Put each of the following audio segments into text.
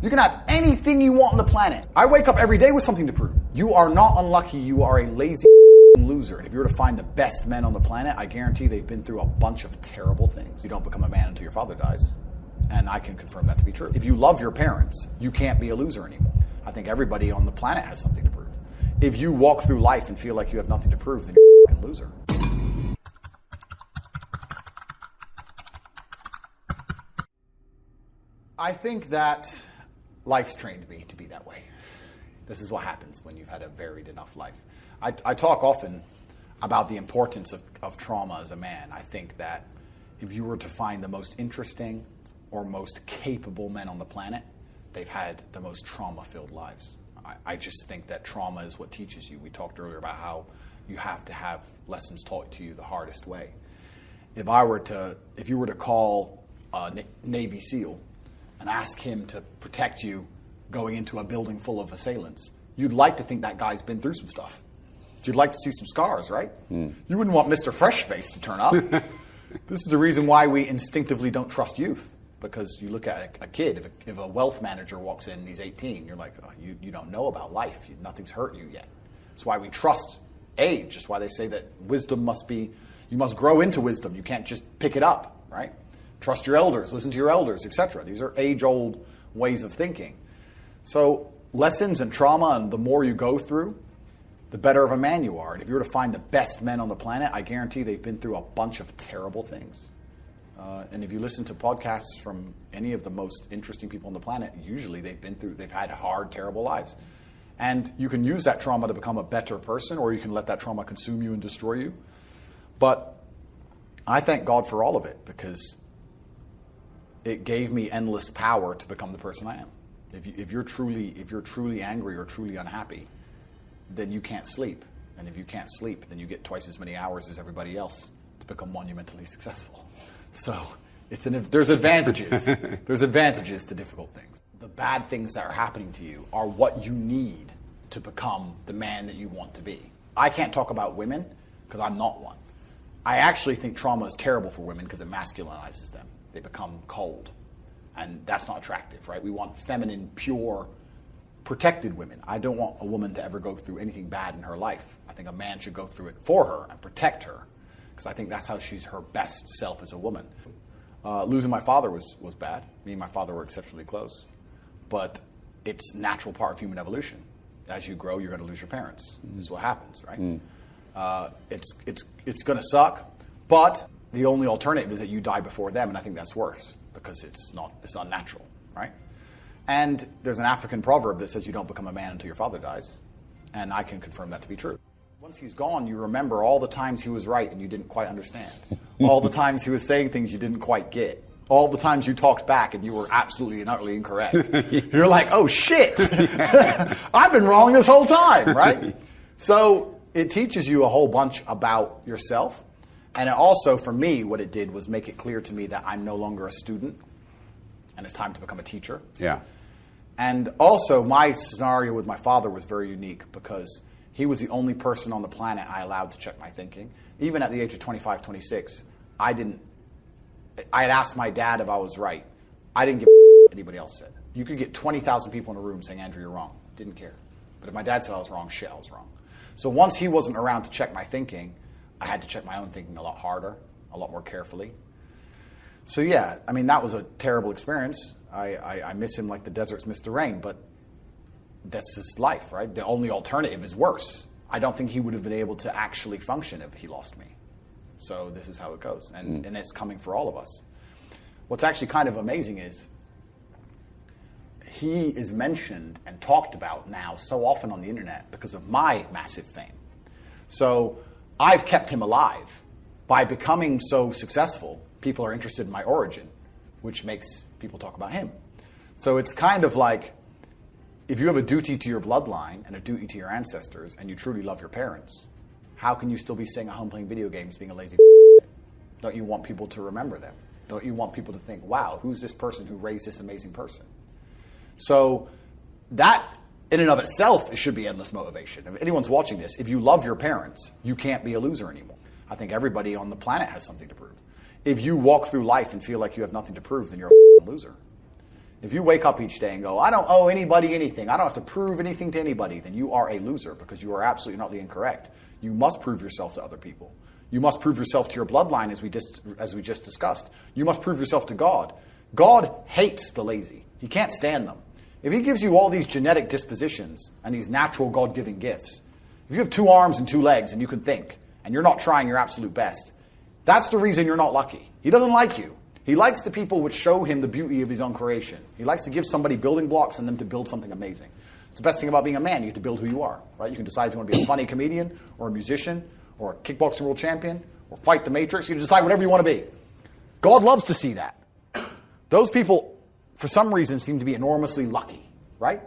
You can have anything you want on the planet. I wake up every day with something to prove. You are not unlucky. You are a lazy loser. And if you were to find the best men on the planet, I guarantee they've been through a bunch of terrible things. You don't become a man until your father dies. And I can confirm that to be true. If you love your parents, you can't be a loser anymore. I think everybody on the planet has something to prove. If you walk through life and feel like you have nothing to prove, then you're a fucking loser. I think that life's trained me to be that way. This is what happens when you've had a varied enough life. I talk often about the importance of trauma as a man. I think that if you were to find the most interesting or most capable men on the planet, they've had the most trauma-filled lives. I just think that trauma is what teaches you. We talked earlier about how you have to have lessons taught to you the hardest way. If you were to call a Navy SEAL and ask him to protect you going into a building full of assailants, you'd like to think that guy's been through some stuff. You'd like to see some scars, right? You wouldn't want Mr. Freshface to turn up. This is the reason why we instinctively don't trust youth. Because you look at a kid, if a wealth manager walks in and he's 18, you're like, oh, you don't know about life. Nothing's hurt you yet. That's why we trust age. That's why they say that wisdom you must grow into wisdom. You can't just pick it up, right? Trust your elders, listen to your elders, etc. These are age-old ways of thinking. So lessons and trauma, and the more you go through, the better of a man you are. And if you were to find the best men on the planet, I guarantee they've been through a bunch of terrible things. And if you listen to podcasts from any of the most interesting people on the planet, usually they've had hard, terrible lives. And you can use that trauma to become a better person, or you can let that trauma consume you and destroy you. But I thank God for all of it, because it gave me endless power to become the person I am. If you're truly angry or truly unhappy, then you can't sleep. And if you can't sleep, then you get twice as many hours as everybody else to become monumentally successful. So there's advantages. There's advantages to difficult things. The bad things that are happening to you are what you need to become the man that you want to be. I can't talk about women because I'm not one. I actually think trauma is terrible for women because it masculinizes them. They become cold. And that's not attractive, right? We want feminine, pure, protected women. I don't want a woman to ever go through anything bad in her life. I think a man should go through it for her and protect her, because I think that's how she's her best self as a woman. Losing my father was bad. Me and my father were exceptionally close. But it's a natural part of human evolution. As you grow, you're going to lose your parents. This is what happens, right? It's going to suck, but the only alternative is that you die before them, and I think that's worse, because it's unnatural, right? And there's an African proverb that says you don't become a man until your father dies, and I can confirm that to be true. Once he's gone, you remember all the times he was right and you didn't quite understand. All the times he was saying things you didn't quite get. All the times you talked back and you were absolutely and utterly incorrect. You're like, oh shit, I've been wrong this whole time, right? So it teaches you a whole bunch about yourself. And it also, for me, what it did was make it clear to me that I'm no longer a student and it's time to become a teacher. Yeah. And also, my scenario with my father was very unique because he was the only person on the planet I allowed to check my thinking. Even at the age of 25, 26, I had asked my dad if I was right. I didn't give a what anybody else said. You could get 20,000 people in a room saying, Andrew, you're wrong. Didn't care. But if my dad said I was wrong, shit, I was wrong. So once he wasn't around to check my thinking, I had to check my own thinking a lot harder, a lot more carefully. So yeah, I mean, that was a terrible experience. I miss him like the deserts miss the rain, but that's his life, right? The only alternative is worse. I don't think he would have been able to actually function if he lost me. So this is how it goes, and it's coming for all of us. What's actually kind of amazing is he is mentioned and talked about now so often on the internet because of my massive fame. So I've kept him alive. By becoming so successful, people are interested in my origin, which makes people talk about him. So it's kind of like, if you have a duty to your bloodline and a duty to your ancestors and you truly love your parents, how can you still be sitting at home playing video games being a lazy Don't you want people to remember them? Don't you want people to think, wow, who's this person who raised this amazing person? So that, in and of itself, it should be endless motivation. If anyone's watching this, if you love your parents, you can't be a loser anymore. I think everybody on the planet has something to prove. If you walk through life and feel like you have nothing to prove, then you're a loser. If you wake up each day and go, I don't owe anybody anything, I don't have to prove anything to anybody, then you are a loser because you are absolutely not incorrect. You must prove yourself to other people. You must prove yourself to your bloodline, as we just discussed. You must prove yourself to God. God hates the lazy. He can't stand them. If he gives you all these genetic dispositions and these natural God-given gifts, if you have 2 arms and 2 legs and you can think, and you're not trying your absolute best, that's the reason you're not lucky. He doesn't like you. He likes the people which show him the beauty of his own creation. He likes to give somebody building blocks and them to build something amazing. It's the best thing about being a man. You get to build who you are, right? You can decide if you want to be a funny comedian or a musician or a kickboxing world champion or fight the Matrix. You can decide whatever you want to be. God loves to see that. Those people, for some reason, seem to be enormously lucky, right?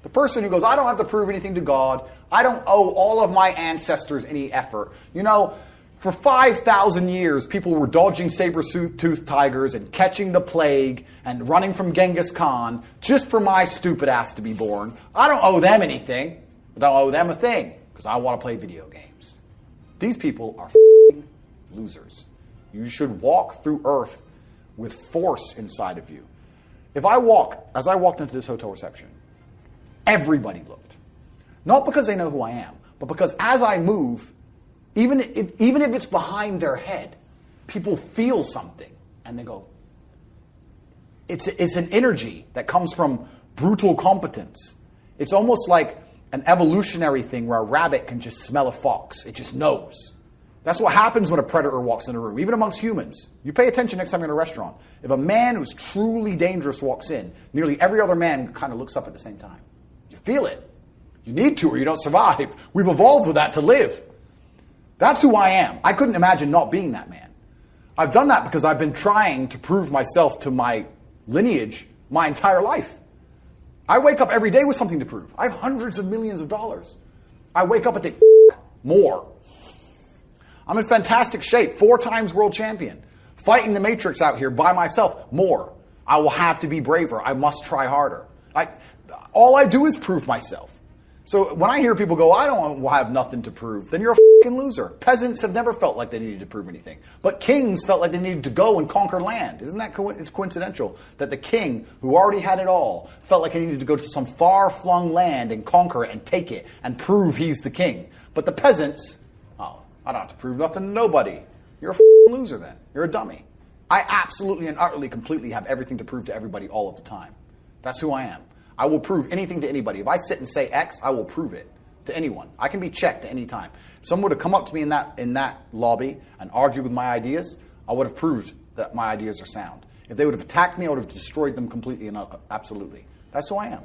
The person who goes, I don't have to prove anything to God. I don't owe all of my ancestors any effort. You know, for 5,000 years, people were dodging saber-toothed tigers and catching the plague and running from Genghis Khan just for my stupid ass to be born. I don't owe them anything. I don't owe them a thing because I want to play video games. These people are f***ing losers. You should walk through earth with force inside of you. As I walked into this hotel reception, everybody looked. Not because they know who I am, but because as I move, even if it's behind their head, people feel something and they go, it's an energy that comes from brutal competence. It's almost like an evolutionary thing where a rabbit can just smell a fox. It just knows. That's what happens when a predator walks in a room, even amongst humans. You pay attention next time you're in a restaurant. If a man who's truly dangerous walks in, nearly every other man kind of looks up at the same time. You feel it. You need to or you don't survive. We've evolved with that to live. That's who I am. I couldn't imagine not being that man. I've done that because I've been trying to prove myself to my lineage my entire life. I wake up every day with something to prove. I have hundreds of millions of dollars. I wake up and think, more. I'm in fantastic shape, 4 times world champion. Fighting the Matrix out here by myself, more. I will have to be braver. I must try harder. All I do is prove myself. So when I hear people go, I don't have nothing to prove, then you're a fucking loser. Peasants have never felt like they needed to prove anything. But kings felt like they needed to go and conquer land. Isn't that it's coincidental that the king, who already had it all, felt like he needed to go to some far-flung land and conquer it and take it and prove he's the king. But the peasants, I don't have to prove nothing to nobody. You're a f***ing loser then. You're a dummy. I absolutely and utterly, completely have everything to prove to everybody all of the time. That's who I am. I will prove anything to anybody. If I sit and say X, I will prove it to anyone. I can be checked at any time. If someone would have come up to me in that lobby and argued with my ideas, I would have proved that my ideas are sound. If they would have attacked me, I would have destroyed them completely and absolutely. That's who I am.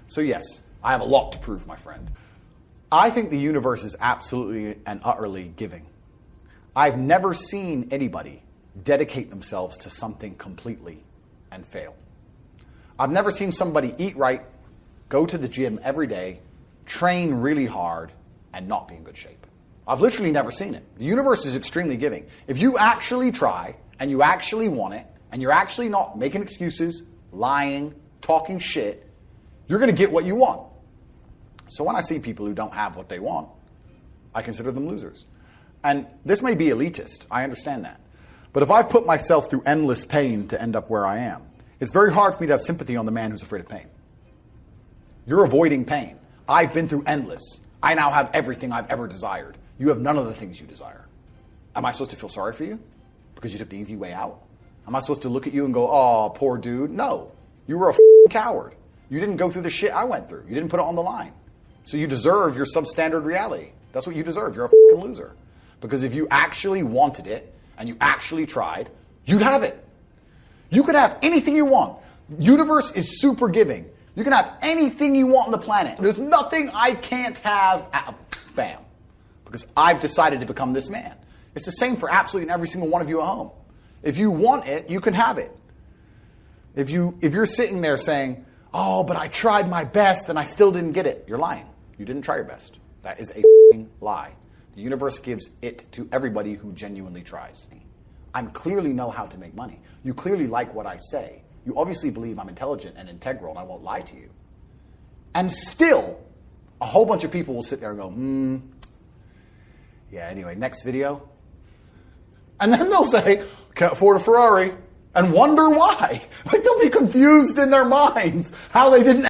So yes, I have a lot to prove, my friend. I think the universe is absolutely and utterly giving. I've never seen anybody dedicate themselves to something completely and fail. I've never seen somebody eat right, go to the gym every day, train really hard, and not be in good shape. I've literally never seen it. The universe is extremely giving. If you actually try, and you actually want it, and you're actually not making excuses, lying, talking shit, you're going to get what you want. So when I see people who don't have what they want, I consider them losers. And this may be elitist. I understand that. But if I put myself through endless pain to end up where I am, it's very hard for me to have sympathy on the man who's afraid of pain. You're avoiding pain. I've been through endless. I now have everything I've ever desired. You have none of the things you desire. Am I supposed to feel sorry for you because you took the easy way out? Am I supposed to look at you and go, oh, poor dude? No. You were a coward. You didn't go through the shit I went through. You didn't put it on the line. So you deserve your substandard reality. That's what you deserve. You're a fucking loser. Because if you actually wanted it and you actually tried, you'd have it. You could have anything you want. Universe is super giving. You can have anything you want on the planet. There's nothing I can't have. Bam. Because I've decided to become this man. It's the same for absolutely every single one of you at home. If you want it, you can have it. If you're sitting there saying, oh, but I tried my best and I still didn't get it, you're lying. You didn't try your best. That is a f***ing lie. The universe gives it to everybody who genuinely tries. I clearly know how to make money. You clearly like what I say. You obviously believe I'm intelligent and integral and I won't lie to you. And still, a whole bunch of people will sit there and go, yeah, anyway, next video. And then they'll say, can't afford a Ferrari. and wonder why. Like, they'll be confused in their minds how they didn't